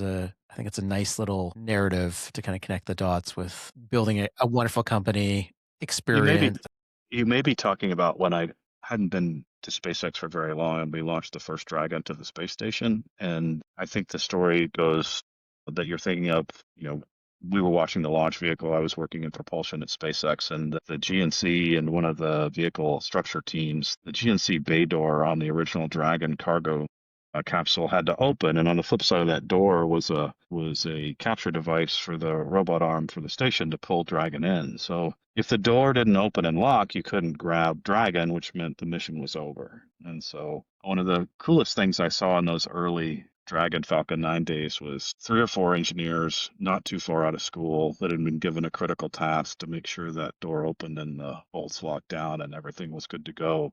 think it's a nice little narrative to kind of connect the dots with building a wonderful company experience.
You may be talking about when I hadn't been to SpaceX for very long, and we launched the first Dragon to the space station. And I think the story goes that you're thinking of, we were watching the launch vehicle. I was working in propulsion at SpaceX, and the GNC and one of the vehicle structure teams, the GNC bay door on the original Dragon cargo capsule had to open, and on the flip side of that door was a capture device for the robot arm for the station to pull Dragon in. So if the door didn't open and lock, you couldn't grab Dragon, which meant the mission was over. And so one of the coolest things I saw in those early Dragon Falcon 9 days was 3 or 4 engineers not too far out of school that had been given a critical task to make sure that door opened and the bolts locked down and everything was good to go.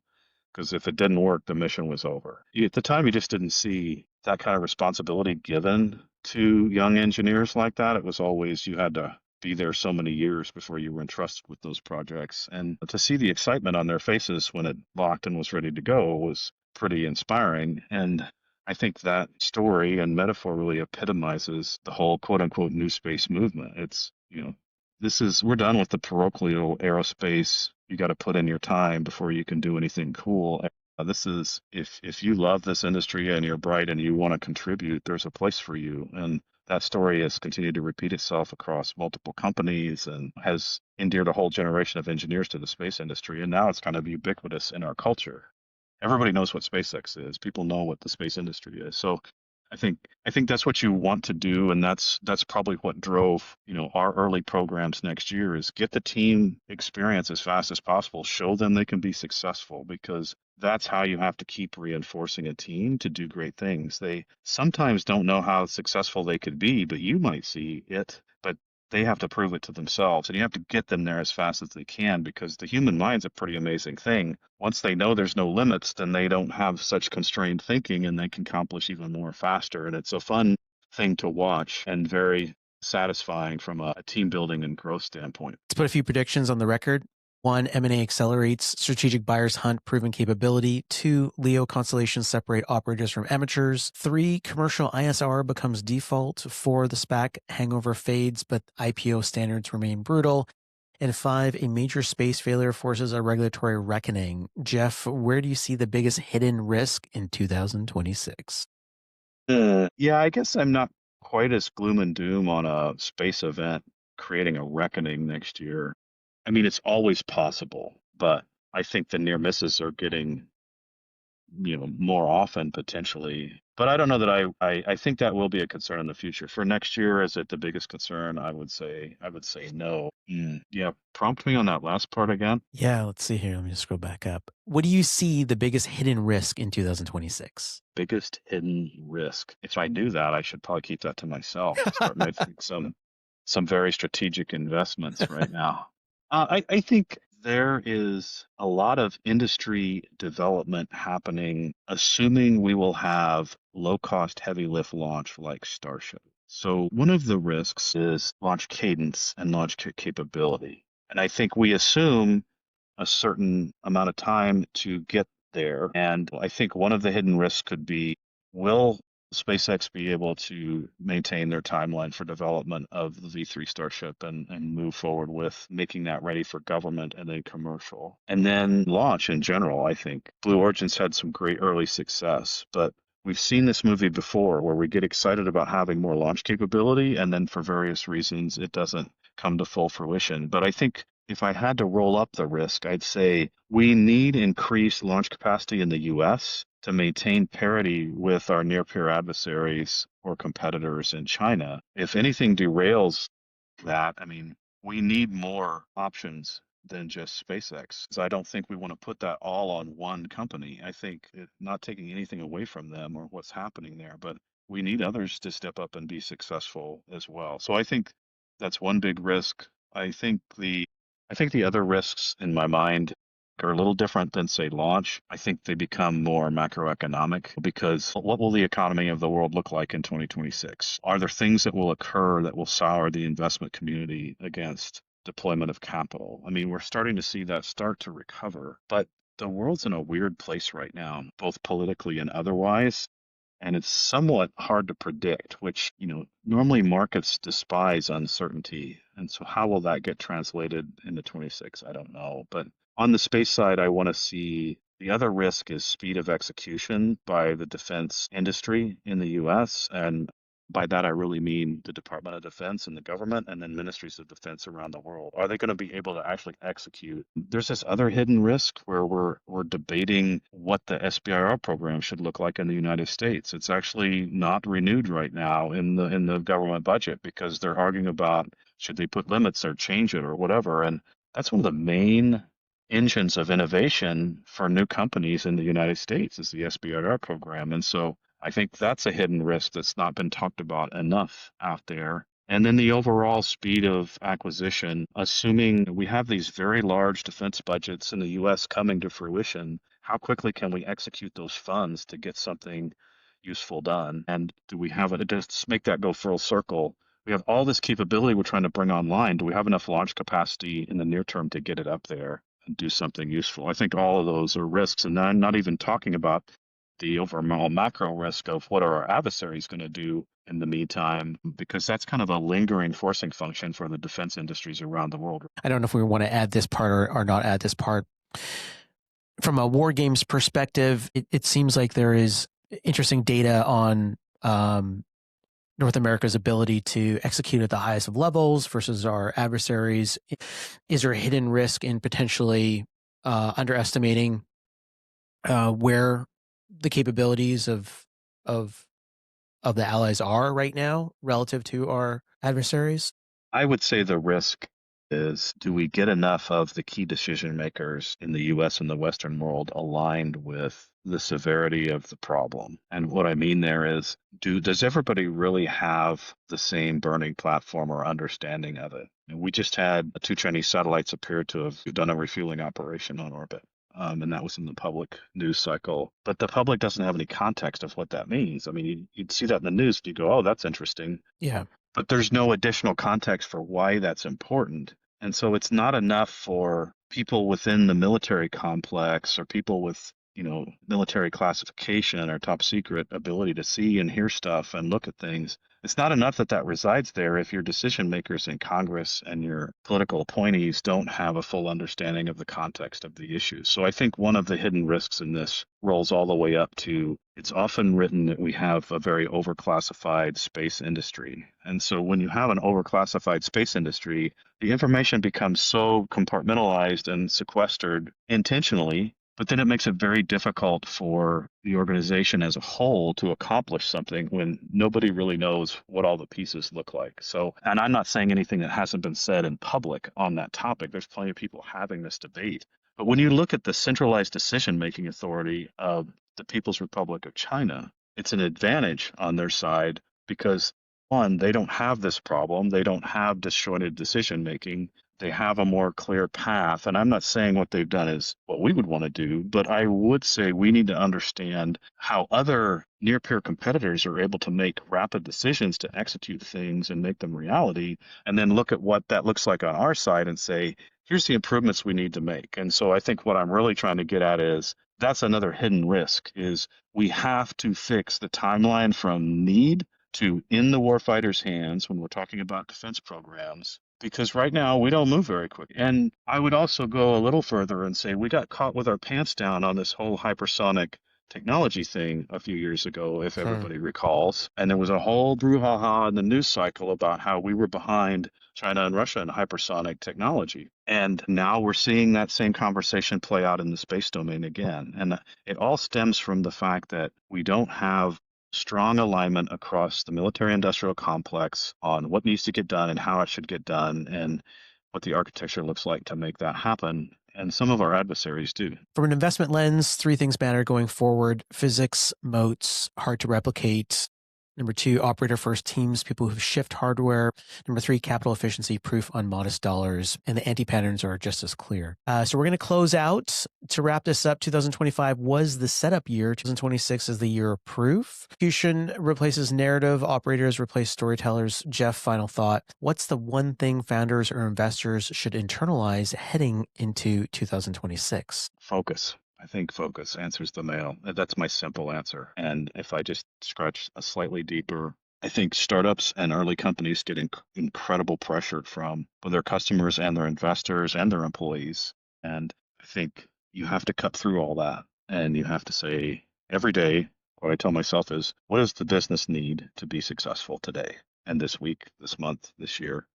Because if it didn't work, the mission was over. At the time, you just didn't see that kind of responsibility given to young engineers like that. It was always you had to be there so many years before you were entrusted with those projects. And to see the excitement on their faces when it locked and was ready to go was pretty inspiring. And I think that story and metaphor really epitomizes the whole quote unquote new space movement. We're done with the parochial aerospace. You got to put in your time before you can do anything cool. This is if you love this industry and you're bright and you want to contribute, there's a place for you. And that story has continued to repeat itself across multiple companies and has endeared a whole generation of engineers to the space industry. And now it's kind of ubiquitous in our culture. Everybody knows what SpaceX is. People know what the space industry is. So I think that's what you want to do, and that's probably what drove, our early programs next year is get the team experience as fast as possible, show them they can be successful, because that's how you have to keep reinforcing a team to do great things. They sometimes don't know how successful they could be, but you might see it, but they have to prove it to themselves, and you have to get them there as fast as they can, because the human mind's a pretty amazing thing. Once they know there's no limits, then they don't have such constrained thinking and they can accomplish even more faster. And it's a fun thing to watch and very satisfying from a team building and growth standpoint.
Let's put a few predictions on the record. 1, M&A accelerates, strategic buyers hunt proven capability. 2, LEO constellations separate operators from amateurs. 3, commercial ISR becomes default. 4, the SPAC hangover fades, but IPO standards remain brutal. And 5, a major space failure forces a regulatory reckoning. Jeff, where do you see the biggest hidden risk in 2026?
Yeah, I guess I'm not quite as gloom and doom on a space event creating a reckoning next year. I mean, it's always possible, but I think the near misses are getting, more often potentially. But I don't know that I think that will be a concern in the future. For next year, is it the biggest concern? I would say no. Yeah, prompt me on that last part again.
Yeah, let's see here. Let me just scroll back up. What do you see the biggest hidden risk in 2026?
Biggest hidden risk. If I knew that, I should probably keep that to myself and start making some very strategic investments right now. I think there is a lot of industry development happening, assuming we will have low cost, heavy lift launch like Starship. So, one of the risks is launch cadence and launch capability. And I think we assume a certain amount of time to get there. And I think one of the hidden risks could be, will SpaceX be able to maintain their timeline for development of the V3 Starship and move forward with making that ready for government and then commercial? And then launch in general, I think. Blue Origin's had some great early success, but we've seen this movie before where we get excited about having more launch capability, and then for various reasons, it doesn't come to full fruition. But I think if I had to roll up the risk, I'd say we need increased launch capacity in the US to maintain parity with our near peer adversaries or competitors in China. If anything derails that, I mean, we need more options than just SpaceX. So I don't think we want to put that all on one company. I think not taking anything away from them or what's happening there, but we need others to step up and be successful as well. So I think that's one big risk. I think the other risks in my mind are a little different than, say, launch. I think they become more macroeconomic, because what will the economy of the world look like in 2026? Are there things that will occur that will sour the investment community against deployment of capital? I mean, we're starting to see that start to recover, but the world's in a weird place right now, both politically and otherwise. And it's somewhat hard to predict, which, normally markets despise uncertainty. And so how will that get translated into 26? I don't know. But on the space side, I want to see the other risk is speed of execution by the defense industry in the US. And by that, I really mean the Department of Defense and the government, and then ministries of defense around the world. Are they going to be able to actually execute? There's this other hidden risk where we're debating what the SBIR program should look like in the United States. It's actually not renewed right now in the government budget because they're arguing about should they put limits or change it or whatever. And that's one of the main engines of innovation for new companies in the United States is the SBIR program. And so I think that's a hidden risk that's not been talked about enough out there. And then the overall speed of acquisition, assuming we have these very large defense budgets in the US coming to fruition, how quickly can we execute those funds to get something useful done? And do we have it, just make that go full circle? We have all this capability we're trying to bring online. Do we have enough launch capacity in the near term to get it up there and do something useful? I think all of those are risks. And I'm not even talking about the overall macro risk of what are our adversaries going to do in the meantime, because that's kind of a lingering forcing function for the defense industries around the world.
I don't know if we want to add this part or not add this part. From a war games perspective, it seems like there is interesting data on North America's ability to execute at the highest of levels versus our adversaries. Is there a hidden risk in potentially underestimating where the capabilities of the allies are right now relative to our adversaries?
I would say the risk is, do we get enough of the key decision makers in the US and the Western world aligned with the severity of the problem? And what I mean there is, does everybody really have the same burning platform or understanding of it? And we just had two Chinese satellites appear to have done a refueling operation on orbit. And that was in the public news cycle. But the public doesn't have any context of what that means. I mean, you'd see that in the news, and you go, oh, that's interesting.
Yeah.
But there's no additional context for why that's important. And so it's not enough for people within the military complex or people with, military classification or top secret ability to see and hear stuff and look at things. It's not enough that resides there if your decision makers in Congress and your political appointees don't have a full understanding of the context of the issues. So I think one of the hidden risks in this rolls all the way up to, it's often written that we have a very overclassified space industry. And so when you have an overclassified space industry, the information becomes so compartmentalized and sequestered intentionally, but then it makes it very difficult for the organization as a whole to accomplish something when nobody really knows what all the pieces look like. So, and I'm not saying anything that hasn't been said in public on that topic. There's plenty of people having this debate. But when you look at the centralized decision-making authority of the People's Republic of China, it's an advantage on their side because, one, they don't have this problem. They don't have disjointed decision-making. They have a more clear path. And I'm not saying what they've done is what we would want to do, but I would say we need to understand how other near-peer competitors are able to make rapid decisions to execute things and make them reality, and then look at what that looks like on our side and say, here's the improvements we need to make. And so I think what I'm really trying to get at is that's another hidden risk, is we have to fix the timeline from need to in the warfighter's hands when we're talking about defense programs, because right now we don't move very quick. And I would also go a little further and say we got caught with our pants down on this whole hypersonic technology thing a few years ago, if everybody recalls. And there was a whole brouhaha in the news cycle about how we were behind China and Russia in hypersonic technology. And now we're seeing that same conversation play out in the space domain again. And it all stems from the fact that we don't have strong alignment across the military industrial complex on what needs to get done and how it should get done and what the architecture looks like to make that happen. And some of our adversaries do.
From an investment lens, three things matter going forward: physics, moats, hard to replicate. Number two, operator first teams, people who shift hardware. Number three, capital efficiency, proof on modest dollars. And the anti-patterns are just as clear. So we're going to close out. To wrap this up, 2025 was the setup year. 2026 is the year of proof. Execution replaces narrative. Operators replace storytellers. Jeff, final thought. What's the one thing founders or investors should internalize heading into 2026?
Focus. I think focus answers the mail. That's my simple answer. And if I just scratch a slightly deeper, I think startups and early companies get incredible pressure from both their customers and their investors and their employees. And I think you have to cut through all that. And you have to say, every day, What I tell myself is, what does the business need to be successful today and this week, this month, this year?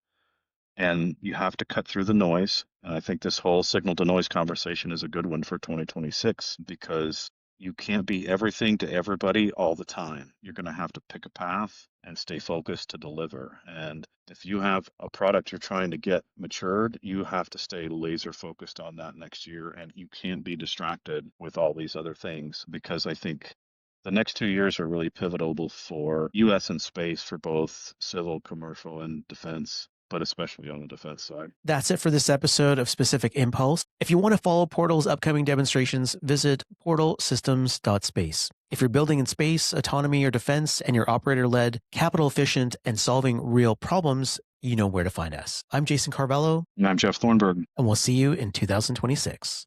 And you have to cut through the noise. And I think this whole signal to noise conversation is a good one for 2026 because you can't be everything to everybody all the time. You're going to have to pick a path and stay focused to deliver. And if you have a product you're trying to get matured, you have to stay laser focused on that next year. And you can't be distracted with all these other things because I think the next 2 years are really pivotal for US and space for both civil, commercial, and defense, but especially on the defense side.
That's it for this episode of Specific Impulse. If you want to follow Portal's upcoming demonstrations, visit portalsystems.space. If you're building in space, autonomy, or defense, and you're operator-led, capital efficient, and solving real problems, you know where to find us. I'm Jason Carvalho.
And I'm Jeff Thornburg.
And we'll see you in 2026.